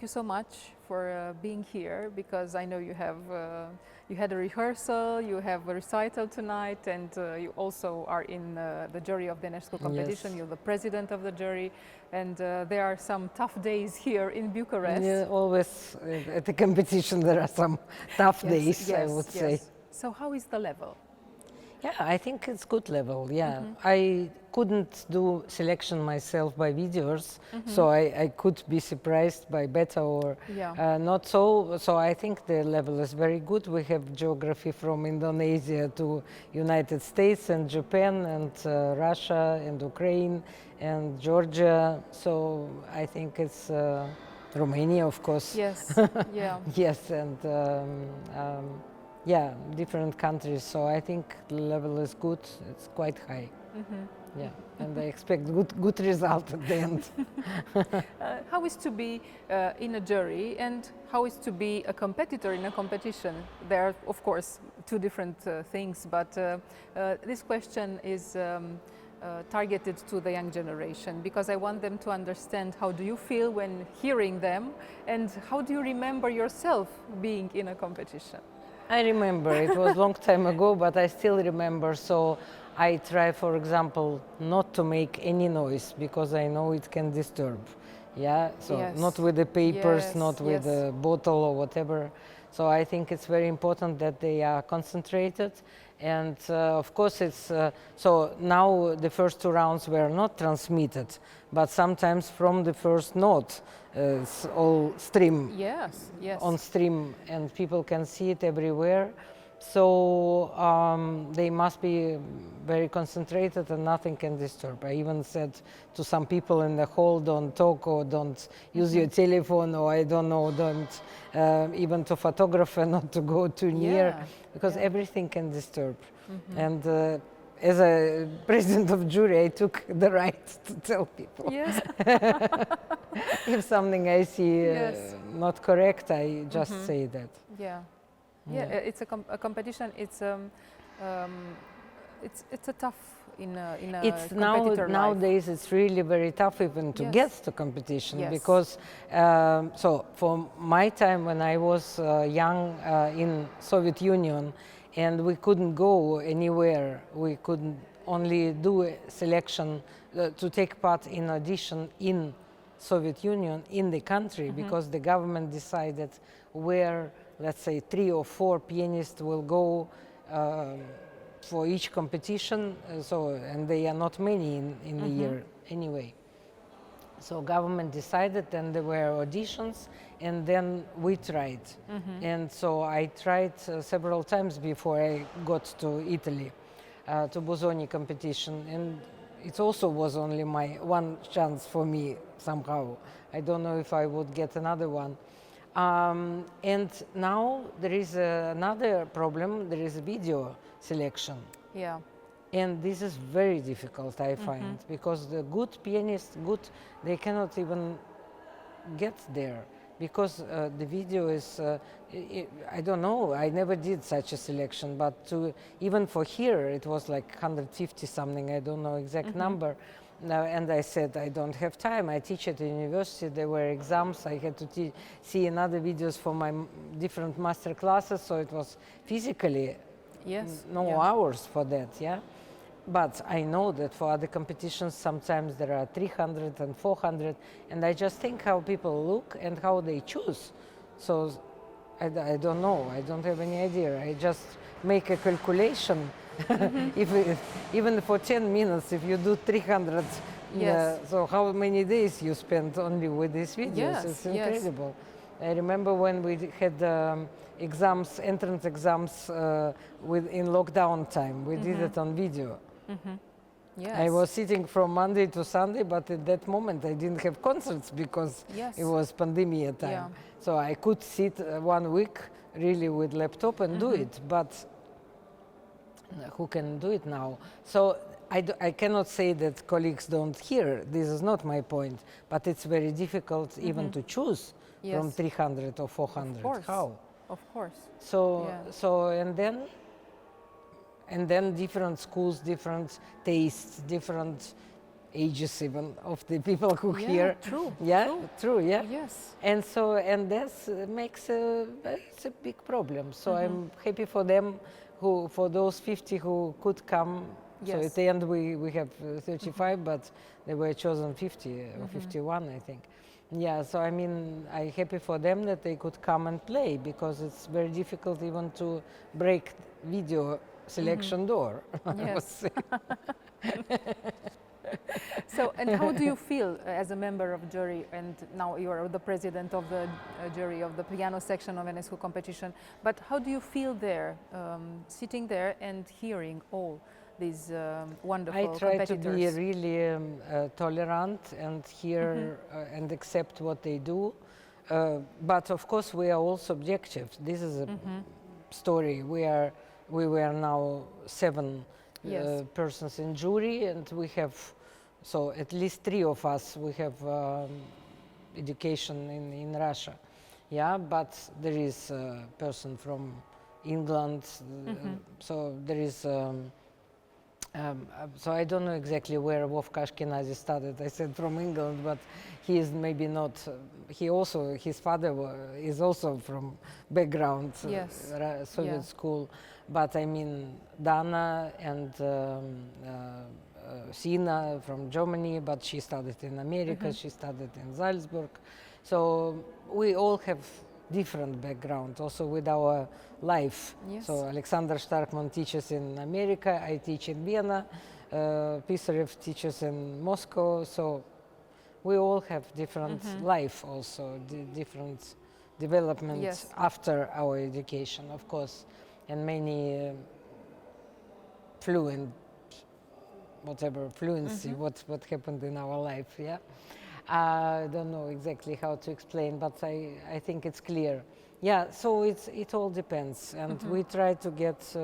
you so much for being here, because I know you have you had a rehearsal, you have a recital tonight, and you also are in the jury of the Enescu competition. Yes. You're the president of the jury, and there are some tough days here in Bucharest. Yeah, always at the competition there are some tough days, I would say. So how is the level? Yeah, I think it's good level, yeah. I couldn't do selection myself by videos, so I could be surprised by better or not so. So I think the level is very good. We have geography from Indonesia to United States and Japan and Russia and Ukraine and Georgia. So I think it's Romania, of course. Yes, yeah. Yes, and yeah, different countries, so I think the level is good. It's quite high. Yeah, and I expect good result at the end. How is to be in a jury, and how is to be a competitor in a competition? There are, of course, two different things, but this question is targeted to the young generation, because I want them to understand how do you feel when hearing them, and how do you remember yourself being in a competition? I remember, it was a long time ago, but I still remember. So I try, for example, not to make any noise, because I know it can disturb. Yeah, so not with the papers, not with the bottle or whatever. So I think it's very important that they are concentrated. And of course it's, so now the first two rounds were not transmitted, but sometimes from the first note, it's all stream. Yes, yes. On stream, and people can see it everywhere. So they must be very concentrated and nothing can disturb. I even said to some people in the hall, don't talk or don't use your telephone, or I don't know, don't even to photographer, not to go too near, because everything can disturb. And as a president of jury, I took the right to tell people. Yes. If something I see not correct, I just say that. Yeah. Yeah, it's a competition. It's a tough in a it's competitor nowadays it's really very tough even to get to competition, because so for my time when I was young in Soviet Union, and we couldn't go anywhere, we could only do a selection to take part in audition in Soviet Union in the country, because the government decided where, let's say, 3 or 4 pianists will go for each competition. So, and they are not many in the year anyway. So government decided, and there were auditions, and then we tried. And so I tried several times before I got to Italy, to Busoni competition. And it also was only my one chance for me somehow. I don't know if I would get another one. And now there is another problem. There is video selection. Yeah. And this is very difficult, I find, because the good pianists, they cannot even get there, because the video is, I don't know, I never did such a selection, but even for here, it was like 150 something, I don't know exact number. And I said, I don't have time. I teach at the university. There were exams. I had to see another videos for my different master classes. So it was physically no hours for that. Yeah. But I know that for other competitions, sometimes there are 300 and 400. And I just think how people look and how they choose. So I don't know. I don't have any idea. I just make a calculation. Even for 10 minutes, if you do 300, so how many days you spend only with these videos? It's incredible. I remember when we had exams, entrance exams in lockdown time, we did it on video. I was sitting from Monday to Sunday, but at that moment I didn't have concerts because it was pandemic time. So I could sit 1 week really with laptop and do it, but who can do it now? So I cannot say that colleagues don't hear. This is not my point, but it's very difficult even to choose from 300 or 400. Of course. How? Of course. So and then different schools, different tastes, different ages even of the people who Yeah, hear. true. Yeah, true. Yeah. Yes. And so, and that makes it's a big problem. So I'm happy for them, for those 50 who could come. So Yes. at the end we have 35, but they were chosen 50 or 51, I think. Yeah, so I mean, I'm happy for them that they could come and play, because it's very difficult even to break video selection door. I would Yes. say. So, and how do you feel as a member of jury, and now you are the president of the jury of the piano section of Enescu competition, but how do you feel there, sitting there and hearing all these wonderful I try to competitors? be really tolerant and hear and accept what they do. But of course we are all subjective. This is a story. We were now 7 Yes. persons in jury, and we have, so at least 3 of us, we have education in Russia. Yeah, but there is a person from England, so there is so I don't know exactly where Wolf Ashkenazi started. I said from England, but he is maybe not. He also, his father is also from background Yes. Soviet Yeah. school. But I mean Dana and Sina from Germany, but she studied in America. She studied in Salzburg. So we all have different background also with our life. Yes. So Alexander Starkman teaches in America, I teach in Vienna, Pisarev teaches in Moscow, so we all have different life also, different development Yes. after our education, of course, and many fluency, what happened in our life, yeah. I don't know exactly how to explain, but I think it's clear. Yeah, so it all depends, and we try to get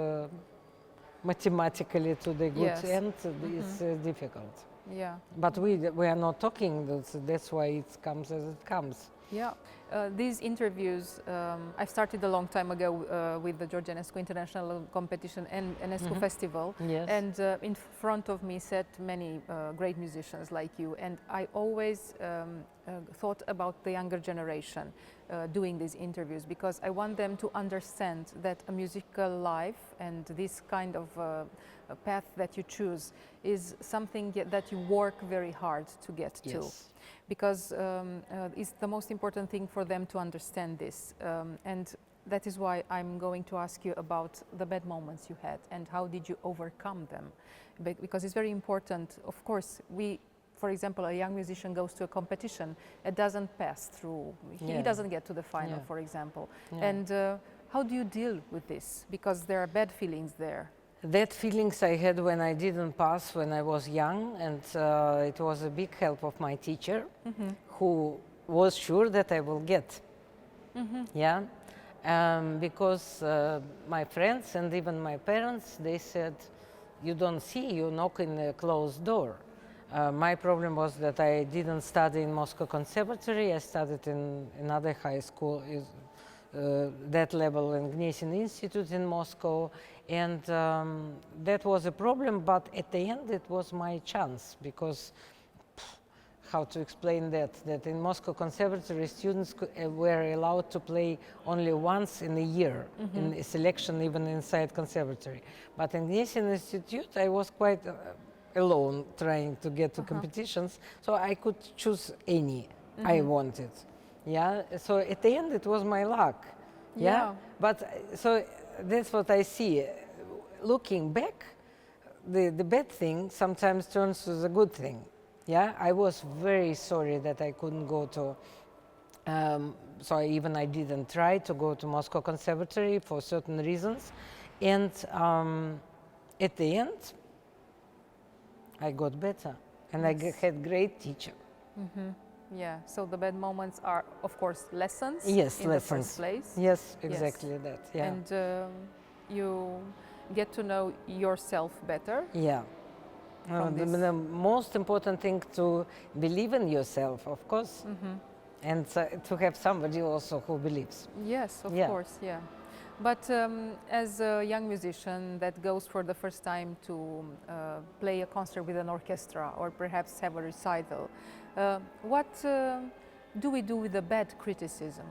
mathematically to the good Yes. end. It's difficult, Yeah. but we are not talking. That's why it comes as it comes. Yeah, these interviews, I started a long time ago with the George Enescu International Competition and Enescu Festival. Yes. And in front of me sat many great musicians like you. And I always thought about the younger generation doing these interviews, because I want them to understand that a musical life and this kind of a path that you choose is something that you work very hard to get to. Yes. Because it's the most important thing for them to understand this. And that is why I'm going to ask you about the bad moments you had and how did you overcome them. Because it's very important. Of course, for example, a young musician goes to a competition, it doesn't pass through. He Yeah. doesn't get to the final, Yeah. for example. Yeah. And how do you deal with this? Because there are bad feelings there. That feelings I had when I didn't pass when I was young, and it was a big help of my teacher, who was sure that I will get. Yeah, because my friends and even my parents, they said, "You don't see, you knock in a closed door." My problem was that I didn't study in Moscow Conservatory. I studied in another high school, that level in Gnesin Institute in Moscow, and that was a problem, but at the end it was my chance, because how to explain that in Moscow Conservatory students were allowed to play only once in a year in a selection, even inside conservatory. But in Gnesin Institute I was quite alone trying to get to competitions, so I could choose any I wanted. Yeah, so at the end it was my luck. Yeah, but so that's what I see. Looking back, the bad thing sometimes turns to the good thing. Yeah, I was very sorry that I couldn't go to, so I didn't try to go to Moscow Conservatory for certain reasons. And at the end, I got better, and I had great teacher. Yeah, so the bad moments are, of course, lessons Yes, in lessons. the first place. Yes, exactly that. Yeah. And you get to know yourself better. Yeah. From The most important thing to believe in yourself, of course, and to have somebody also who believes. Yes, of Yeah. course, yeah. But as a young musician that goes for the first time to play a concert with an orchestra or perhaps have a recital, what do we do with the bad criticism?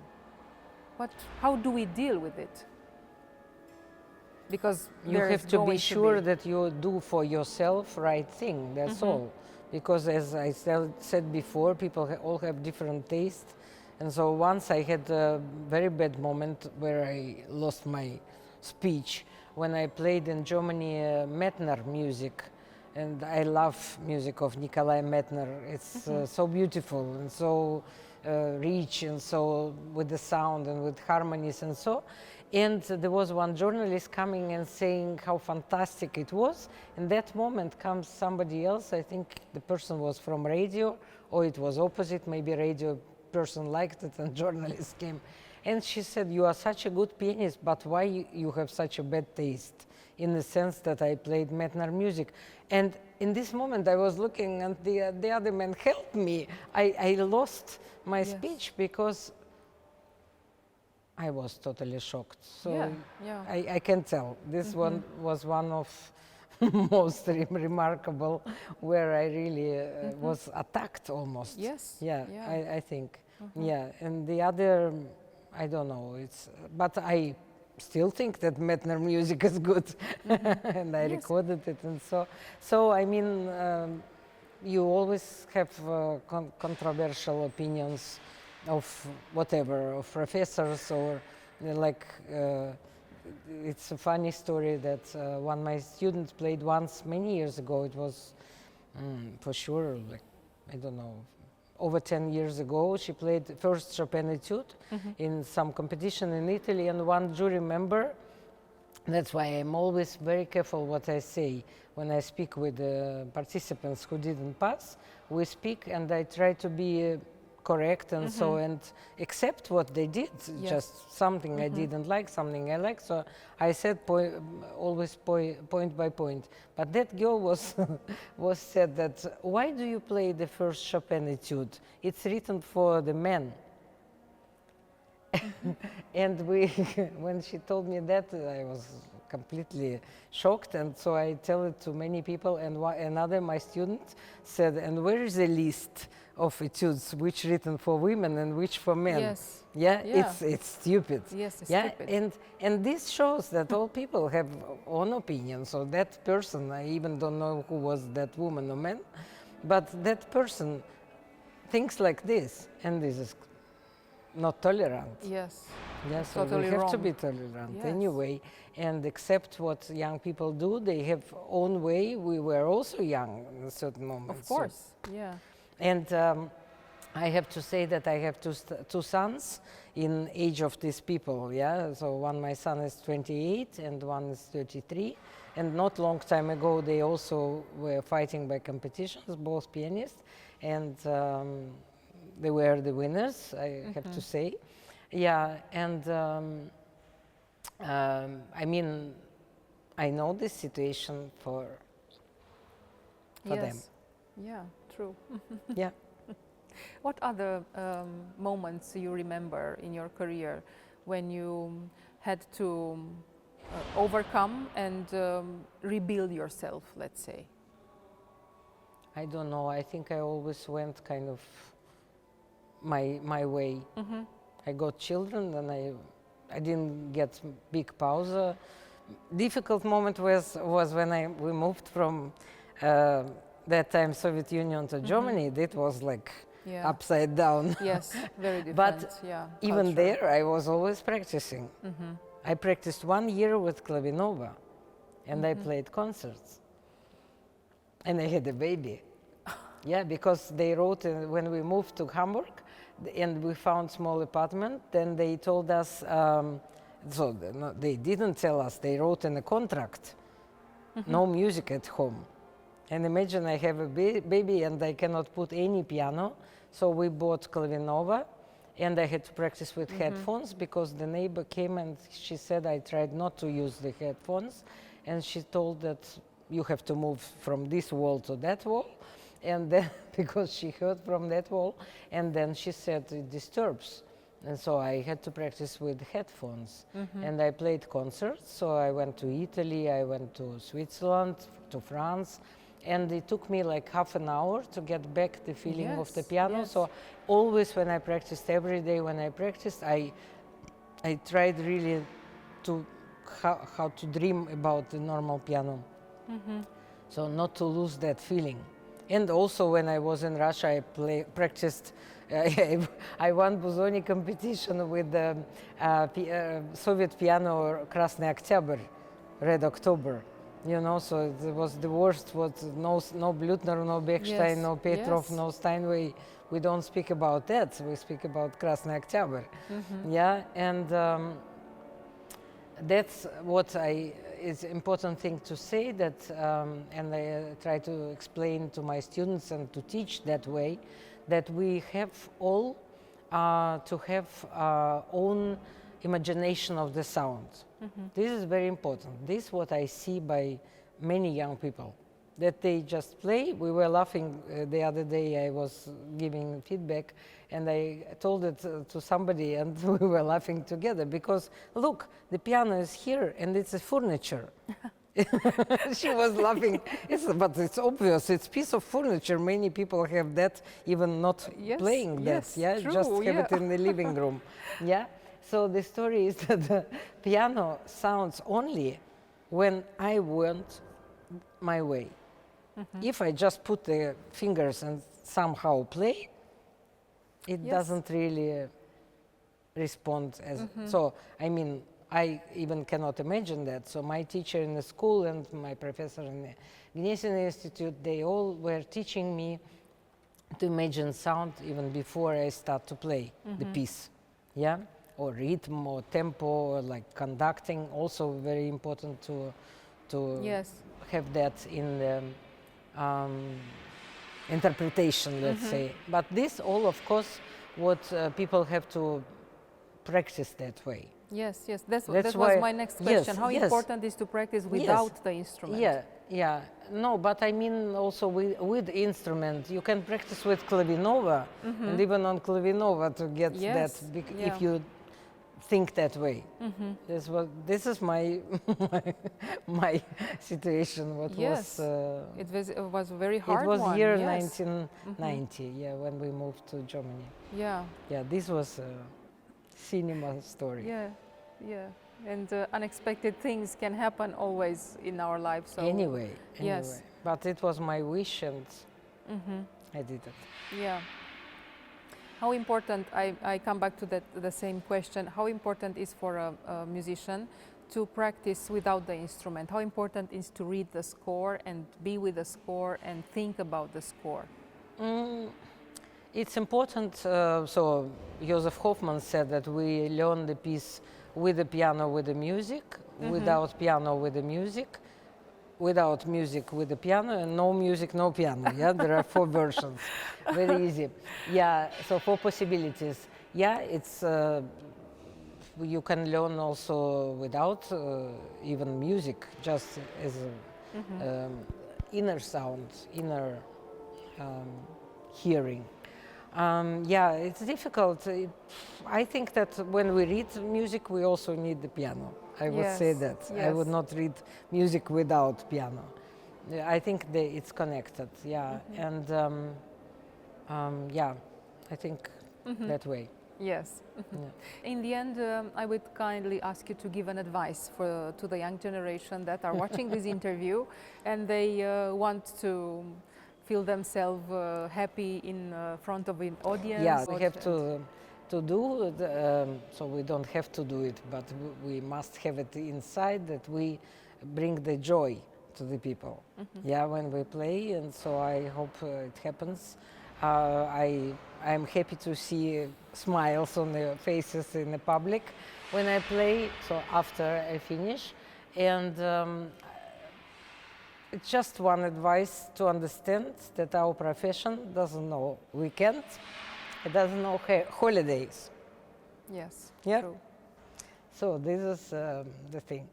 How do we deal with it? Because you have to be sure that you do for yourself right thing, that's all. Because as I said before, people all have different tastes. And so once I had a very bad moment where I lost my speech when I played in Germany Mettner music. And I love music of Nikolai Mettner. It's so beautiful and so rich and so with the sound and with harmonies and so. And there was one journalist coming and saying how fantastic it was. In that moment comes somebody else. I think the person was from radio, or it was opposite. Maybe radio person liked it and journalist came. And she said, you are such a good pianist, but why you have such a bad taste? In the sense that I played Mettner music. And in this moment I was looking and the other man helped me. I lost my speech because I was totally shocked. So I can tell. This one was one of most remarkable where I really was attacked almost. Yes. Yeah, I think. Yeah, and the other, I don't know. But I still think that Mettner music is good, and I recorded it, and so I mean, you always have controversial opinions of whatever, of professors or like. It's a funny story that one of my students played once many years ago. It was for sure, like, I don't know, over 10 years ago. She played the first Chopin etude in some competition in Italy, and one jury member, that's why I'm always very careful what I say when I speak with the participants who didn't pass. We speak and I try to be correct and so, and accept what they did, just something I didn't like, something I like. So I said always point by point. But that girl was said that, why do you play the first Chopin etude? It's written for the men. And when she told me that, I was completely shocked, and so I tell it to many people, and another my student said, and where is the list of etudes, which written for women and which for men? Yes. Yeah, it's stupid. Yes, it's yeah, stupid. And this shows that all people have own opinions. So that person, I even don't know who was that woman or man, but that person thinks like this, and this is not tolerant. Yes. Yeah, so totally we have wrong. to be tolerant anyway and accept what young people do. They have own way. We were also young in a certain moment. Of course, yeah. And I have to say that I have two sons in age of these people, yeah. So my son is 28 and one is 33. And not long time ago, they also were fighting by competitions, both pianists. And they were the winners, I have to say. Yeah, and I mean, I know this situation for them. Yeah, true. Yeah. What other moments you remember in your career when you had to overcome and rebuild yourself, let's say? I don't know. I think I always went kind of my way. I got children and I didn't get big pause. Difficult moment was when we moved from that time Soviet Union to Germany. That was like upside down. Yes, very different. But even there, I was always practicing. I practiced 1 year with Klavinova, and I played concerts. And I had a baby. Yeah, because they wrote when we moved to Hamburg, and we found small apartment. Then they told us, so they didn't tell us. They wrote in a contract, no music at home. And imagine I have a baby and I cannot put any piano. So we bought Klavinova, and I had to practice with headphones because the neighbor came and she said I tried not to use the headphones, and she told that you have to move from this wall to that wall, and then because she heard from that wall, and then she said it disturbs And so I had to practice with headphones. And I played concerts, so I went to Italy, I went to Switzerland, to France, and it took me like half an hour to get back the feeling of the piano. So always when I practiced, every day when I practiced, I tried really to how to dream about the normal piano. So not to lose that feeling. And also when I was in Russia, I practiced. I won Buzoni competition with the Soviet piano Krasny Oktyabr, Red October. You know, so it was the worst. No Blüthner, no Bechstein, no Petrov, no Steinway. We don't speak about that. We speak about Krasny Oktyabr. Yeah, and that's what is important thing to say. That and I try to explain to my students and to teach that way, that we have all to have our own imagination of the sound. This is very important. This is what I see by many young people, that they just play. We were laughing the other day, I was giving feedback, and I told it to somebody, and we were laughing together, because look, the piano is here, and it's a furniture. She was laughing. But it's obvious, it's a piece of furniture. Many people have that, even not playing that. True, just have it in the living room. So the story is that the piano sounds only when I want my way. If I just put the fingers and somehow play, it doesn't really respond as. So I mean, I even cannot imagine that. So my teacher in the school and my professor in the Gnesin Institute, they all were teaching me to imagine sound even before I start to play the piece. Or rhythm or tempo, or like conducting, also very important to have that in the interpretation, let's say. But this all, of course, what people have to practice that way. That was my next question. How important is to practice without the instrument? No, but I mean also with instrument. You can practice with clavinova, and even on clavinova to get that, if you think that way. This is my my situation. What was it was a very hard. It was year 1990, when we moved to Germany. This was a cinema story. And unexpected things can happen always in our lives. So anyway, but it was my wish, and I did it. How important, I come back to the same question, how important is for a musician to practice without the instrument? How important is to read the score and be with the score and think about the score? It's important, so Joseph Hoffman said that we learn the piece with the piano, with the music, without piano, with the music, without music, with the piano, and no music, no piano. There are 4 versions. Very easy. So 4 possibilities. It's you can learn also without even music, just as inner sound, inner hearing. It's difficult. I think that when we read music, we also need the piano. I would say that. I would not read music without piano. I think it's connected. And I think that way. In the end, I would kindly ask you to give an advice to the young generation that are watching this interview, and they want to feel themselves happy in front of an audience. They have to do, so we don't have to do it, but we must have it inside, that we bring the joy to the people. When we play, and so I hope it happens. I'm happy to see smiles on the faces in the public when I play, so after I finish. And it's just one advice to understand that our profession doesn't know weekend, it doesn't know holidays. True. So this is the thing.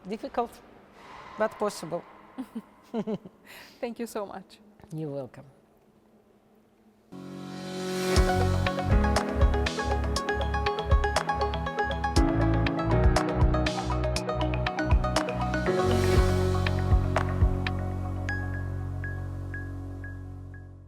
Difficult, but possible. Thank you so much. You're welcome.